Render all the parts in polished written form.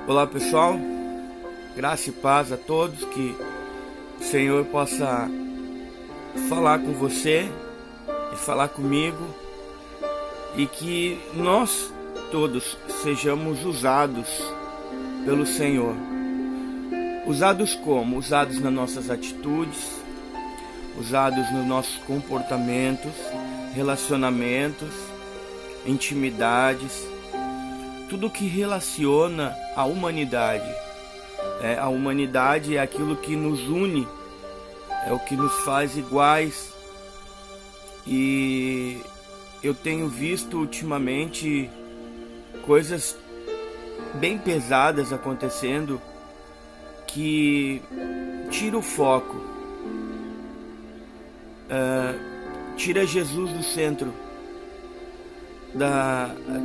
Olá pessoal, graça e paz a todos, que o Senhor possa falar com você e falar comigo e que nós todos sejamos usados pelo Senhor. Usados como? Usados nas nossas atitudes, usados nos nossos comportamentos, relacionamentos, intimidades, tudo que relaciona a humanidade. A humanidade é aquilo que nos une, é o que nos faz iguais. E eu tenho visto ultimamente coisas bem pesadas acontecendo que tira o foco, tira Jesus do centro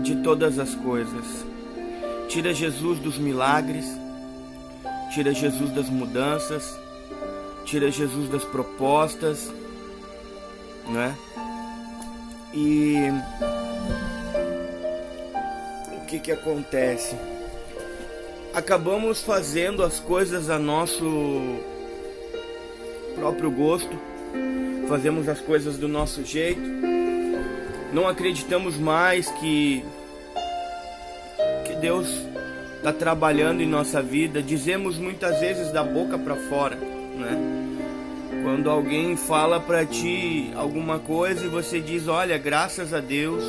de todas as coisas, tira Jesus dos milagres, tira Jesus das mudanças, tira Jesus das propostas, né? E o que acontece? Acabamos fazendo as coisas a nosso próprio gosto, fazemos as coisas do nosso jeito. Não acreditamos mais que Deus está trabalhando em nossa vida. Dizemos muitas vezes da boca para fora, né? Quando alguém fala para ti alguma coisa e você diz, olha, graças a Deus,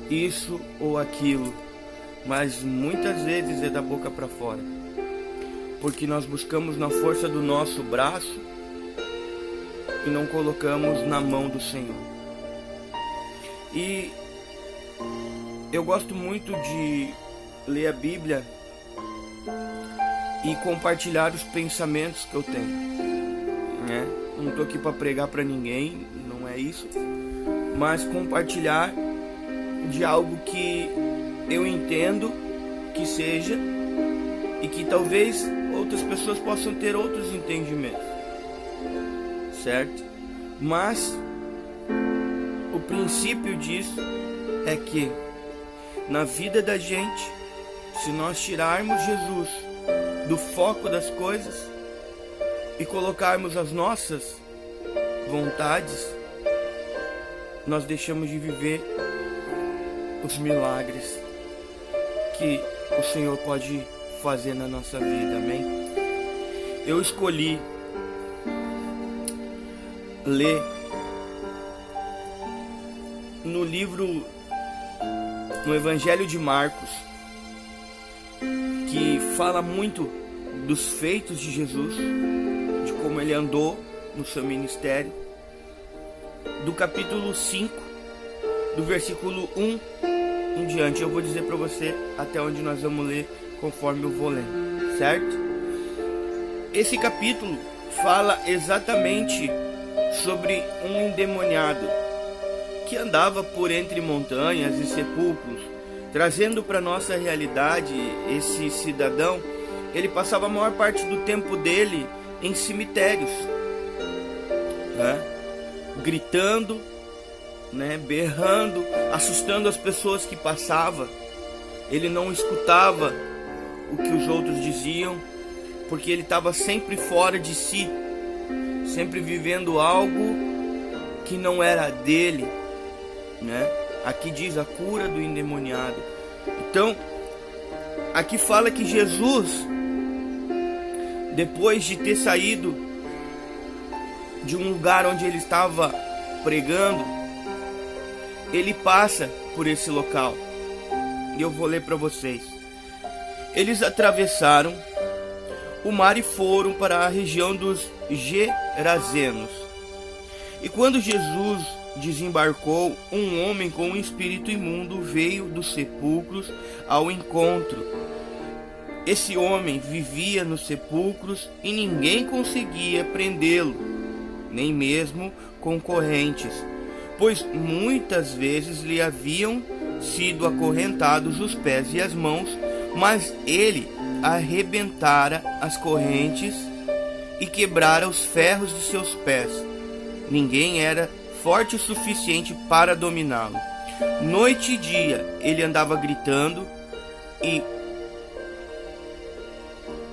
isso ou aquilo. Mas muitas vezes é da boca para fora, porque nós buscamos na força do nosso braço e não colocamos na mão do Senhor. E eu gosto muito de ler a Bíblia e compartilhar os pensamentos que eu tenho, né? Não estou aqui para pregar para ninguém, não é isso, mas compartilhar de algo que eu entendo que seja e que talvez outras pessoas possam ter outros entendimentos, certo? Mas o princípio disso é que na vida da gente, se nós tirarmos Jesus do foco das coisas e colocarmos as nossas vontades, nós deixamos de viver os milagres que o Senhor pode fazer na nossa vida, amém? Eu escolhi ler no Evangelho de Marcos, que fala muito dos feitos de Jesus, de como ele andou no seu ministério, do capítulo 5, do versículo 1 em diante. Eu vou dizer para você até onde nós vamos ler conforme eu vou lendo, certo? Esse capítulo fala exatamente sobre um endemoniado que andava por entre montanhas e sepulcros. Trazendo para nossa realidade, esse cidadão, ele passava a maior parte do tempo dele em cemitérios, né? Gritando, né? Berrando, assustando as pessoas que passavam. Ele não escutava o que os outros diziam, porque ele estava sempre fora de si, sempre vivendo algo que não era dele, né? Aqui diz a cura do endemoniado. Então, aqui fala que Jesus, depois de ter saído de um lugar onde ele estava pregando, ele passa por esse local. E eu vou ler para vocês. Eles atravessaram o mar e foram para a região dos Gerazenos. E quando Jesus desembarcou, um homem com um espírito imundo veio dos sepulcros ao encontro. Esse homem vivia nos sepulcros e ninguém conseguia prendê-lo, nem mesmo com correntes, pois muitas vezes lhe haviam sido acorrentados os pés e as mãos, mas ele arrebentara as correntes e quebrara os ferros de seus pés. Ninguém era forte o suficiente para dominá-lo. Noite e dia ele andava gritando e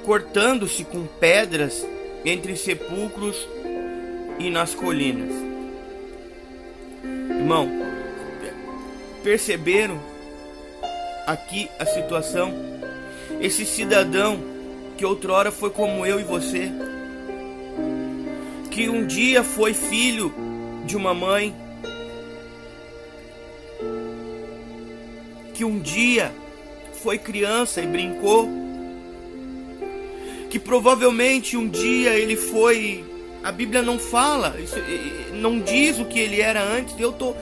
cortando-se com pedras entre sepulcros e nas colinas. Irmão, perceberam aqui a situação? Esse cidadão que outrora foi como eu e você, que um dia foi filho de uma mãe, que um dia foi criança e brincou, que provavelmente um dia ele foi, a Bíblia não fala, não diz o que ele era antes. Eu estou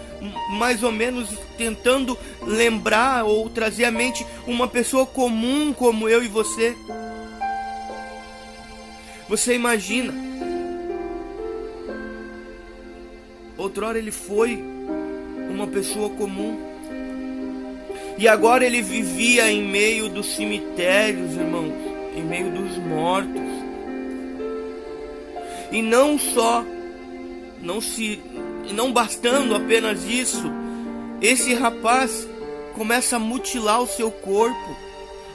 mais ou menos tentando lembrar ou trazer à mente uma pessoa comum como eu e você. Você imagina, outrora ele foi uma pessoa comum, e agora ele vivia em meio dos cemitérios, irmãos, em meio dos mortos. E não só, não bastando apenas isso, esse rapaz começa a mutilar o seu corpo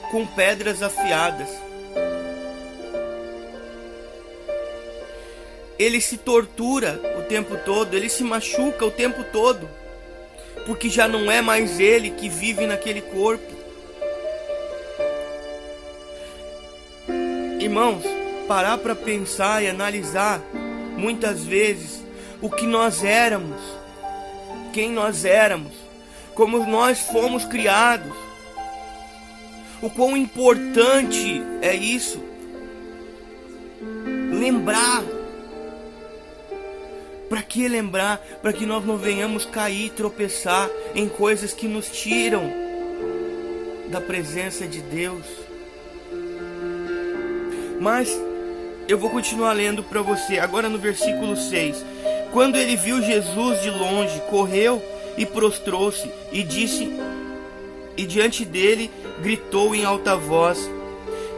com pedras afiadas. Ele se tortura o tempo todo, ele se machuca o tempo todo, porque já não é mais ele que vive naquele corpo. Irmãos, parar para pensar e analisar muitas vezes o que nós éramos, quem nós éramos, como nós fomos criados, o quão importante é isso. Lembrar. Para que lembrar? Para que nós não venhamos cair, tropeçar em coisas que nos tiram da presença de Deus. Mas eu vou continuar lendo para você, agora no versículo 6. Quando ele viu Jesus de longe, correu e prostrou-se e disse, e diante dele gritou em alta voz: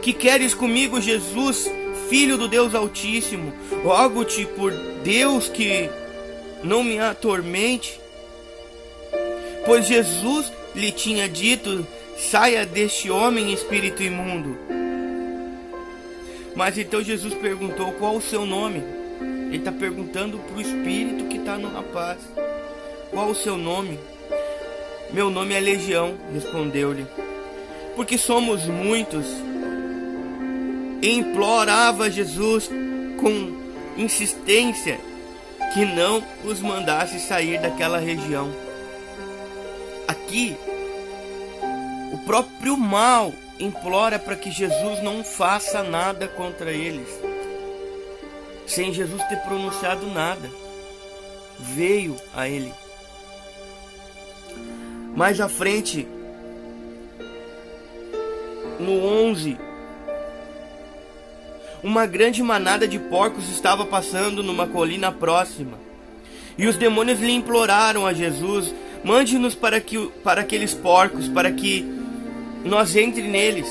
Que queres comigo, Jesus, Filho do Deus Altíssimo? Rogo-te por Deus que não me atormente. Pois Jesus lhe tinha dito: Saia deste homem, espírito imundo. Mas então Jesus perguntou: Qual o seu nome? Ele está perguntando para o espírito que está no rapaz: Qual o seu nome? Meu nome é Legião, respondeu-lhe, porque somos muitos. E implorava Jesus com insistência que não os mandasse sair daquela região. Aqui, o próprio mal implora para que Jesus não faça nada contra eles, sem Jesus ter pronunciado nada. Veio a ele. Mais à frente, no 11, uma grande manada de porcos estava passando numa colina próxima, e os demônios lhe imploraram a Jesus: Mande-nos para aqueles porcos, para que nós entre neles.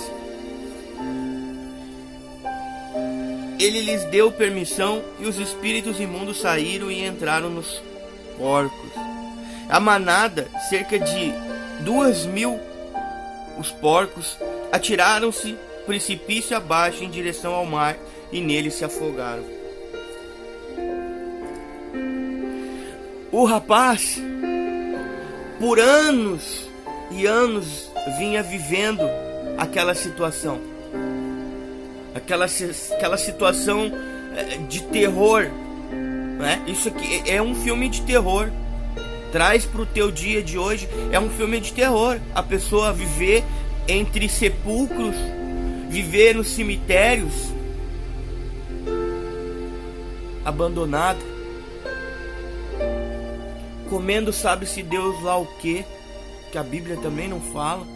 Ele lhes deu permissão, e os espíritos imundos saíram e entraram nos porcos. A manada, cerca de 2.000, os porcos, atiraram-se precipício abaixo em direção ao mar, e nele se afogaram. O rapaz, por anos e anos, vinha vivendo aquela situação, aquela situação de terror, né? Isso aqui é um filme de terror. Traz para o teu dia de hoje, é um filme de terror. A pessoa viver entre sepulcros, viver nos cemitérios, abandonado, comendo sabe-se Deus lá o que a Bíblia também não fala.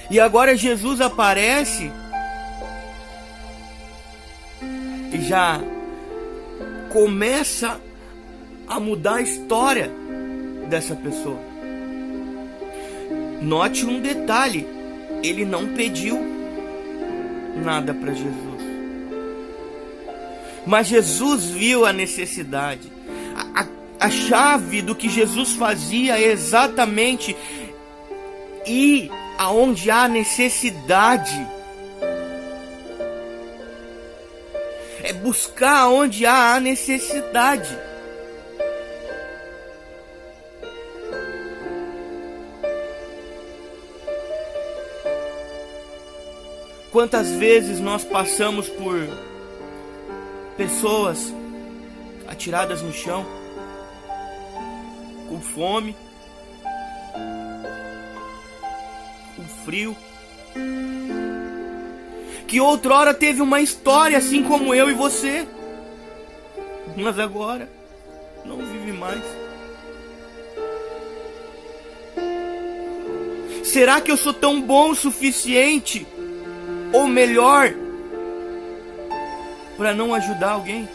E agora Jesus aparece e já começa a mudar a história dessa pessoa. Note um detalhe: ele não pediu nada para Jesus, mas Jesus viu a necessidade. A chave do que Jesus fazia é exatamente ir aonde há necessidade. buscar onde há a necessidade. Quantas vezes nós passamos por pessoas atiradas no chão, com fome, com frio, que outrora teve uma história assim como eu e você, mas agora não vive mais. Será que eu sou tão bom o suficiente, ou melhor, para não ajudar alguém?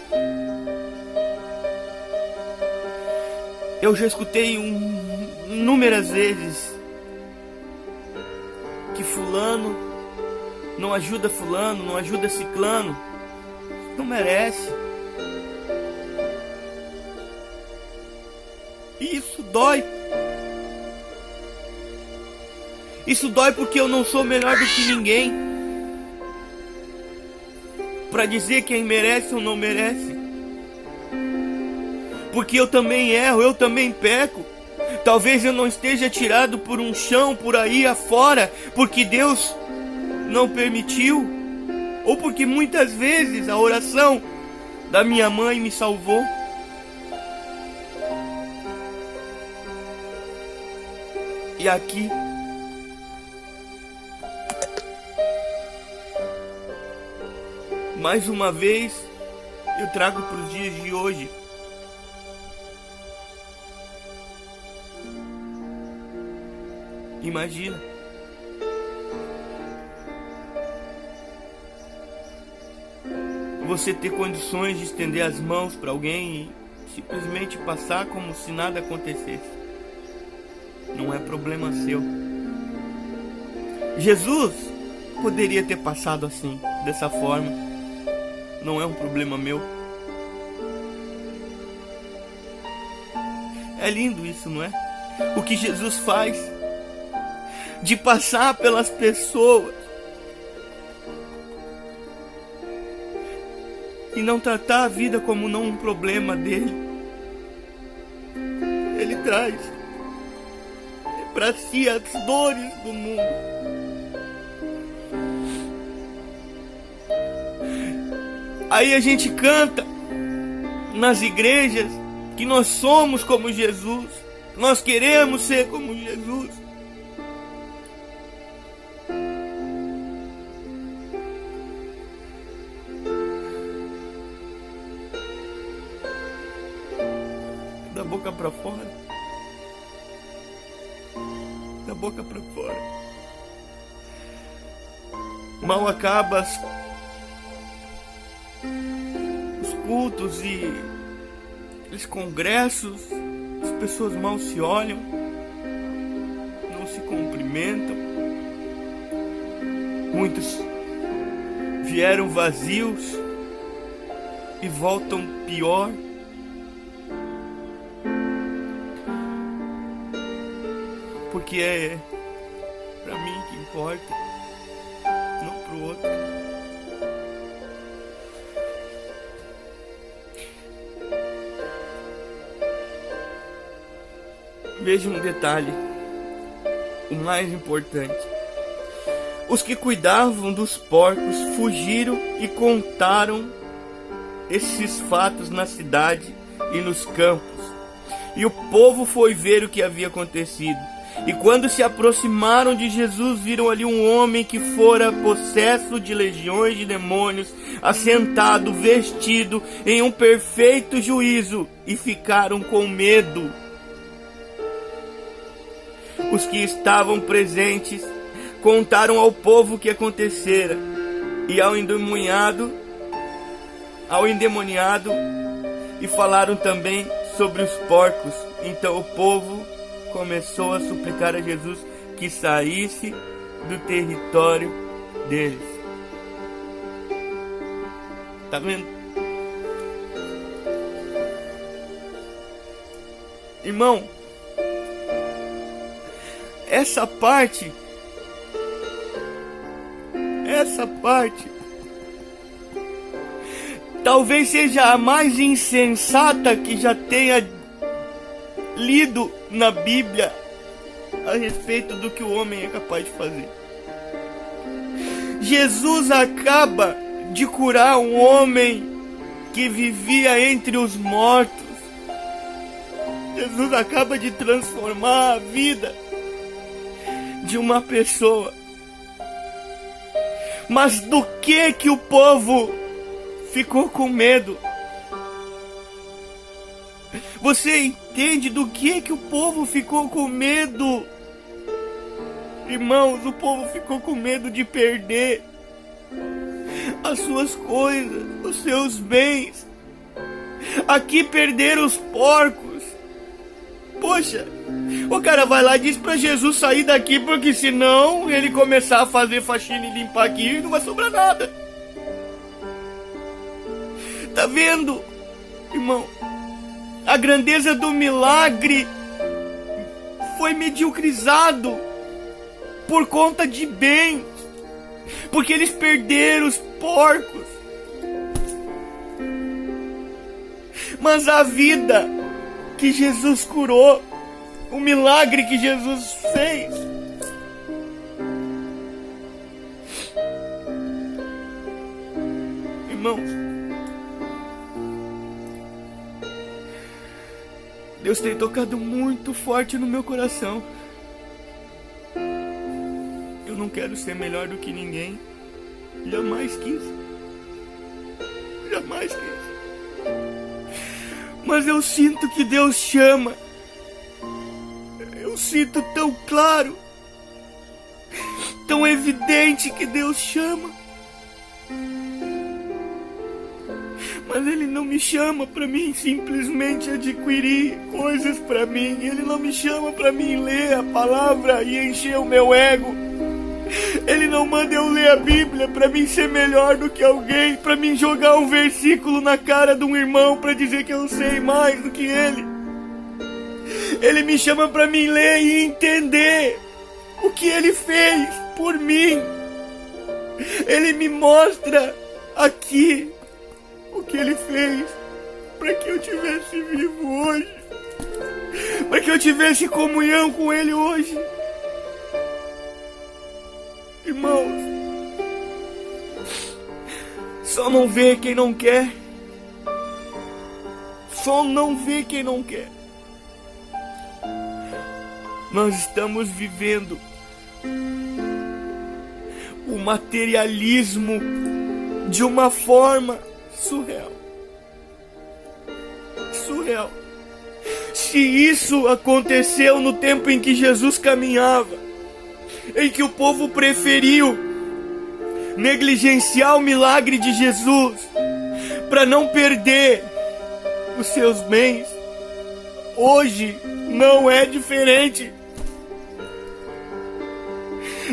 Eu já escutei inúmeras vezes que fulano não ajuda fulano, não ajuda ciclano, não merece. E isso dói. Isso dói porque eu não sou melhor do que ninguém para dizer quem merece ou não merece. Porque eu também erro, eu também peco. Talvez eu não esteja tirado por um chão por aí afora, porque Deus não permitiu, ou porque muitas vezes a oração da minha mãe me salvou. E aqui mais uma vez eu trago para os dias de hoje imagina você ter condições de estender as mãos para alguém e simplesmente passar como se nada acontecesse. Não é problema seu. Jesus poderia ter passado assim, dessa forma. Não é um problema meu. É lindo isso, não é? O que Jesus faz de passar pelas pessoas e não tratar a vida como não um problema dele. Ele traz para si as dores do mundo. Aí a gente canta nas igrejas que nós somos como Jesus, nós queremos ser como Jesus. Da boca para fora, da boca para fora. Mal acaba os cultos e os congressos, as pessoas mal se olham, não se cumprimentam. Muitos vieram vazios e voltam pior. Porque é pra mim que importa, não pro outro. Veja um detalhe, o mais importante. Os que cuidavam dos porcos fugiram e contaram esses fatos na cidade e nos campos. E o povo foi ver o que havia acontecido. E quando se aproximaram de Jesus, viram ali um homem que fora possesso de legiões de demônios, assentado, vestido em um perfeito juízo, e ficaram com medo. Os que estavam presentes contaram ao povo o que acontecera, e ao endemoniado, e falaram também sobre os porcos. Então o povo começou a suplicar a Jesus que saísse do território deles. Tá vendo? Irmão, essa parte talvez seja a mais insensata que já tenha lido na Bíblia a respeito do que o homem é capaz de fazer. Jesus acaba de curar um homem que vivia entre os mortos. Jesus acaba de transformar a vida de uma pessoa. Mas do que o povo ficou com medo? Você entende do que o povo ficou com medo? Irmãos, o povo ficou com medo de perder as suas coisas, os seus bens. Aqui perderam os porcos. Poxa, o cara vai lá e diz pra Jesus sair daqui, porque senão ele começar a fazer faxina e limpar aqui, não vai sobrar nada. Tá vendo, irmão? A grandeza do milagre foi mediocrizado por conta de bens, porque eles perderam os porcos. Mas a vida que Jesus curou, o milagre que Jesus fez, irmãos, Deus tem tocado muito forte no meu coração. Eu não quero ser melhor do que ninguém. Jamais quis. Jamais quis. Mas eu sinto que Deus chama. Eu sinto tão claro, tão evidente que Deus chama. Mas Ele não me chama para mim simplesmente adquirir coisas para mim. Ele não me chama para mim ler a palavra e encher o meu ego. Ele não manda eu ler a Bíblia para mim ser melhor do que alguém, para mim jogar um versículo na cara de um irmão para dizer que eu sei mais do que ele. Ele me chama para mim ler e entender o que Ele fez por mim. Ele me mostra aqui o que Ele fez para que eu tivesse vivo hoje, para que eu tivesse comunhão com Ele hoje. Irmãos, só não vê quem não quer. Só não vê quem não quer. Nós estamos vivendo o materialismo de uma forma surreal. Surreal. Se isso aconteceu no tempo em que Jesus caminhava, em que o povo preferiu negligenciar o milagre de Jesus para não perder os seus bens, hoje não é diferente.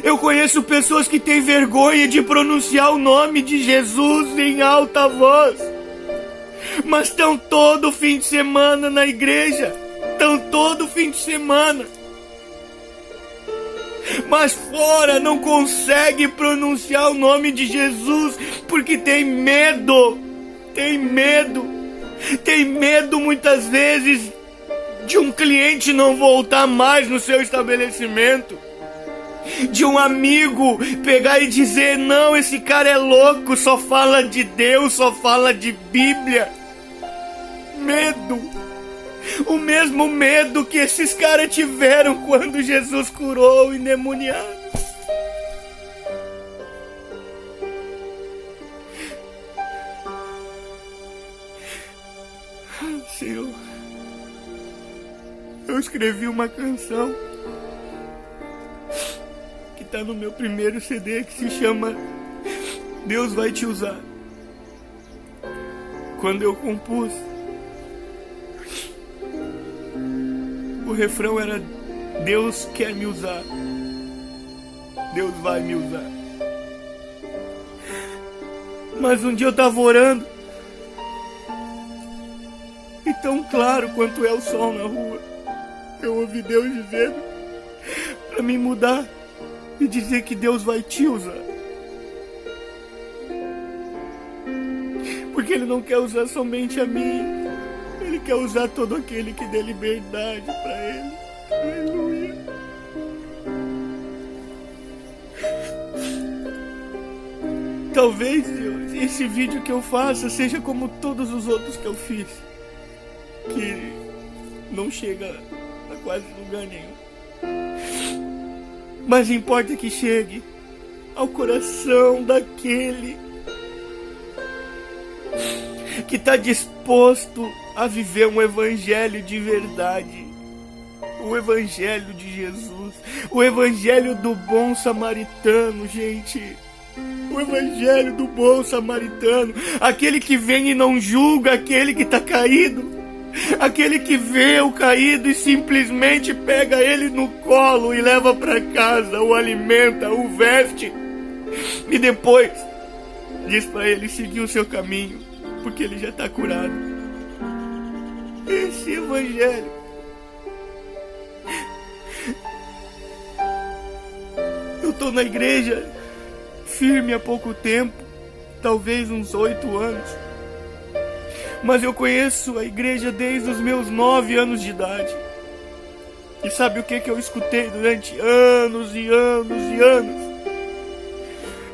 Eu conheço pessoas que têm vergonha de pronunciar o nome de Jesus em alta voz, mas estão todo fim de semana na igreja, estão todo fim de semana, mas fora não consegue pronunciar o nome de Jesus porque tem medo. Tem medo muitas vezes de um cliente não voltar mais no seu estabelecimento, de um amigo pegar e dizer: não, esse cara é louco, só fala de Deus, só fala de Bíblia. Medo. O mesmo medo que esses caras tiveram quando Jesus curou o endemoniado. Senhor, eu escrevi uma canção que está no meu primeiro CD, que se chama Deus Vai Te Usar. Quando eu compus, o refrão era: Deus quer me usar, Deus vai me usar. Mas um dia eu estava orando, e tão claro quanto é o sol na rua, eu ouvi Deus dizendo para me mudar e dizer que Deus vai te usar. porque Ele não quer usar somente a mim. Ele quer usar todo aquele que dê liberdade para Ele. Aleluia. Talvez, Deus, esse vídeo que eu faça seja como todos os outros que eu fiz, que não chega a quase lugar nenhum. Mas importa que chegue ao coração daquele que está disposto a viver um evangelho de verdade, o evangelho de Jesus, o evangelho do bom samaritano, gente, o evangelho do bom samaritano, aquele que vem e não julga aquele que está caído, aquele que vê o caído e simplesmente pega ele no colo e leva para casa, o alimenta, o veste e depois diz para ele seguir o seu caminho, porque ele já está curado. Esse evangelho eu estou na igreja firme há pouco tempo, talvez uns 8 anos, mas eu conheço a igreja desde os meus 9 anos de idade. E sabe o que eu escutei durante anos e anos e anos?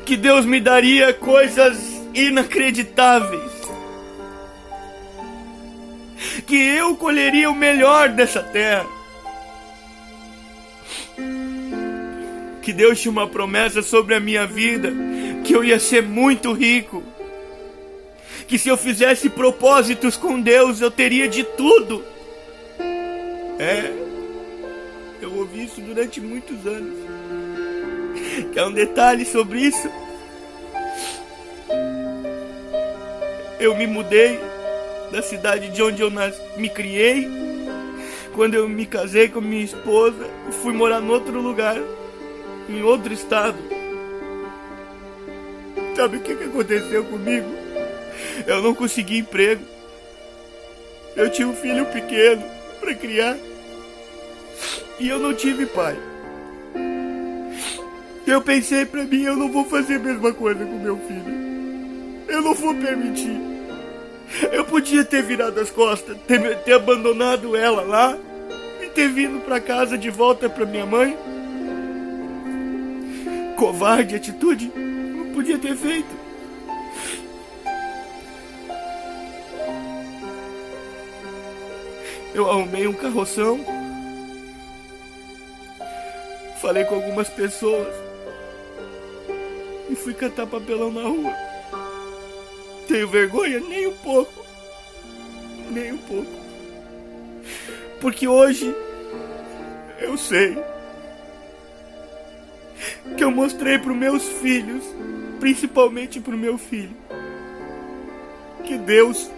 Que Deus me daria coisas inacreditáveis, que eu colheria o melhor dessa terra, que Deus tinha uma promessa sobre a minha vida, que eu ia ser muito rico, que se eu fizesse propósitos com Deus eu teria de tudo. Eu ouvi isso durante muitos anos. Quer um detalhe sobre isso? Eu me mudei da cidade de onde eu me criei. Quando eu me casei com minha esposa, fui morar em outro lugar, em outro estado. Sabe o que aconteceu comigo? Eu não consegui emprego. Eu tinha um filho pequeno para criar e eu não tive pai. Eu pensei para mim, eu não vou fazer a mesma coisa com meu filho. Eu não vou permitir. Eu podia ter virado as costas, ter abandonado ela lá e ter vindo para casa de volta para minha mãe. Covarde atitude, não podia ter feito. Eu arrumei um carroção, falei com algumas pessoas e fui catar papelão na rua. Tenho vergonha? Nem um pouco. Nem um pouco. Porque hoje eu sei que eu mostrei para os meus filhos, principalmente para o meu filho, que Deus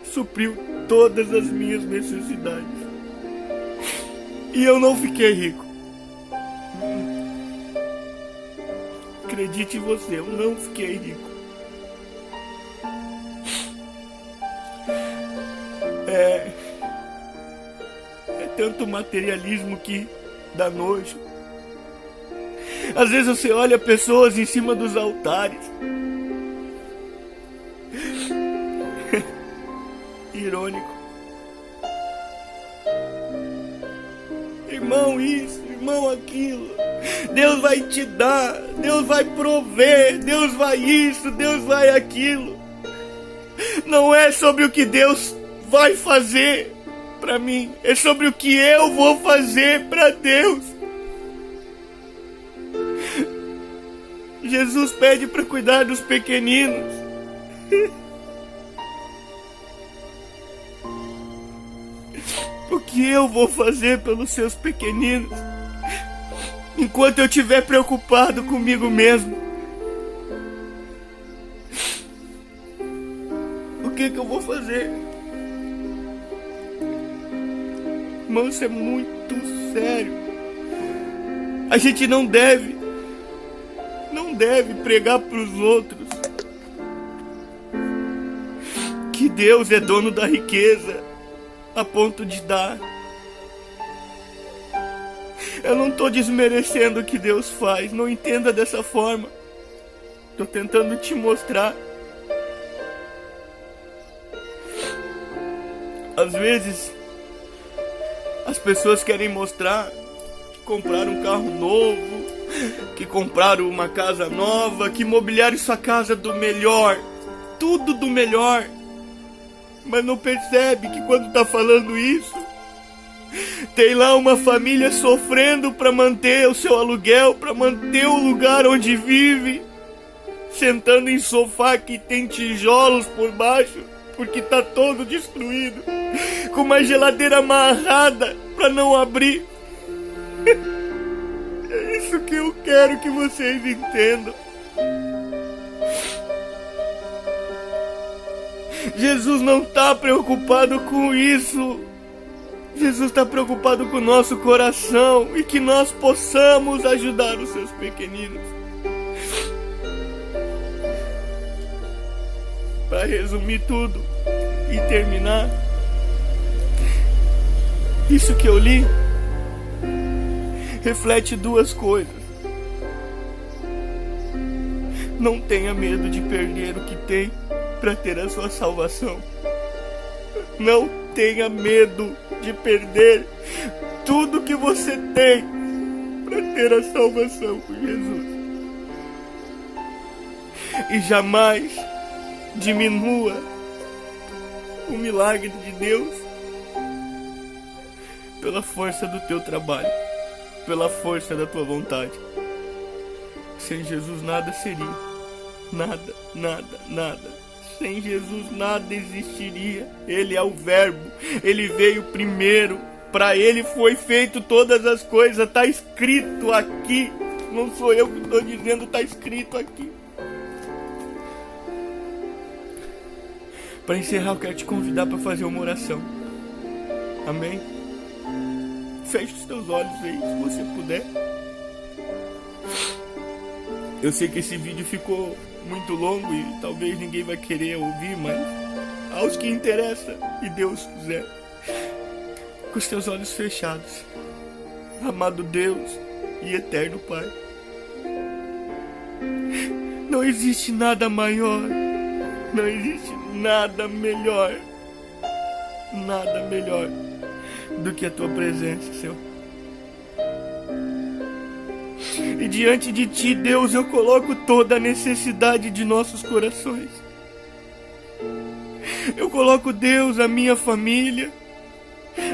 supriu todas as minhas necessidades. E eu não fiquei rico. Acredite você, eu não fiquei rico. É tanto materialismo que dá nojo. Às vezes você olha pessoas em cima dos altares. Irônico. Irmão isso, irmão aquilo. Deus vai te dar, Deus vai prover, Deus vai isso, Deus vai aquilo. Não é sobre o que Deus vai fazer para mim, é sobre o que eu vou fazer para Deus. Jesus pede para cuidar dos pequeninos. O que eu vou fazer pelos seus pequeninos enquanto eu estiver preocupado comigo mesmo? O que eu vou fazer? Irmão, isso é muito sério. A gente não deve pregar para os outros que Deus é dono da riqueza a ponto de dar. Eu não estou desmerecendo o que Deus faz, não entenda dessa forma. Estou tentando te mostrar Às vezes, as pessoas querem mostrar que compraram um carro novo, que compraram uma casa nova, que mobiliaram sua casa do melhor, tudo do melhor. Mas não percebe que quando tá falando isso, tem lá uma família sofrendo para manter o seu aluguel, para manter o lugar onde vive, sentando em sofá que tem tijolos por baixo, porque tá todo destruído, com uma geladeira amarrada para não abrir. É isso que eu quero que vocês entendam. Jesus não está preocupado com isso. Jesus está preocupado com o nosso coração e que nós possamos ajudar os seus pequeninos. Para resumir tudo e terminar, isso que eu li reflete duas coisas. Não tenha medo de perder o que tem para ter a sua salvação. Não tenha medo de perder tudo que você tem para ter a salvação com Jesus. E jamais diminua o milagre de Deus pela força do teu trabalho, pela força da tua vontade. Sem Jesus nada seria. Nada, nada, nada. Sem Jesus nada existiria. Ele é o Verbo. Ele veio primeiro. Para ele foi feito todas as coisas. Está escrito aqui. Não sou eu que estou dizendo, está escrito aqui. Para encerrar, eu quero te convidar para fazer uma oração. Amém? Feche os teus olhos aí, se você puder. Eu sei que esse vídeo ficou muito longo e talvez ninguém vai querer ouvir, mas aos que interessa, e Deus quiser. Com os teus olhos fechados. Amado Deus e eterno Pai, não existe nada maior, não existe nada melhor do que a tua presença, Senhor. E diante de ti, Deus, eu coloco toda a necessidade de nossos corações. Eu coloco, Deus, a minha família,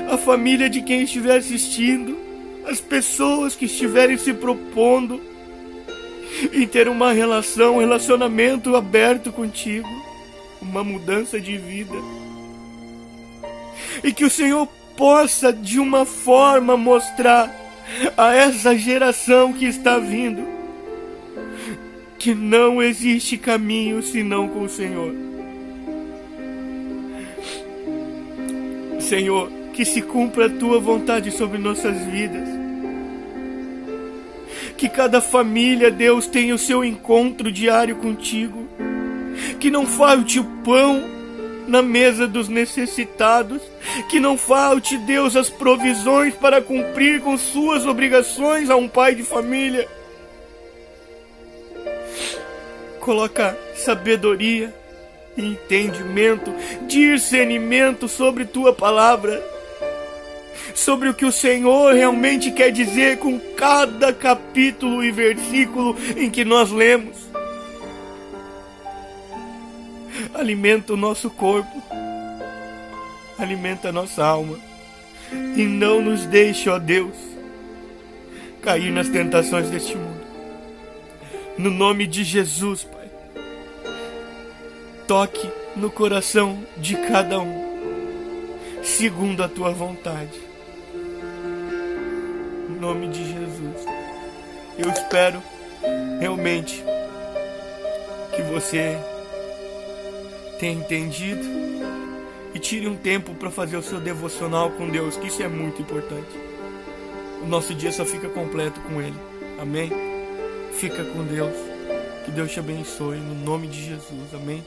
a família de quem estiver assistindo, as pessoas que estiverem se propondo em ter um relacionamento aberto contigo, uma mudança de vida. E que o Senhor possa, de uma forma, mostrar a essa geração que está vindo que não existe caminho senão com o Senhor. Senhor, que se cumpra a tua vontade sobre nossas vidas. Que cada família, Deus, tenha o seu encontro diário contigo. Que não falte o pão na mesa dos necessitados. Que não falte, Deus, as provisões para cumprir com suas obrigações a um pai de família. Coloca sabedoria, entendimento, discernimento sobre tua palavra, sobre o que o Senhor realmente quer dizer com cada capítulo e versículo em que nós lemos. Alimenta o nosso corpo, alimenta a nossa alma, e não nos deixe, ó Deus, cair nas tentações deste mundo. No nome de Jesus, Pai, toque no coração de cada um, segundo a tua vontade. Em nome de Jesus, eu espero realmente que você tenha entendido e tire um tempo para fazer o seu devocional com Deus, que isso é muito importante. O nosso dia só fica completo com Ele. Amém? Fica com Deus. Que Deus te abençoe no nome de Jesus. Amém?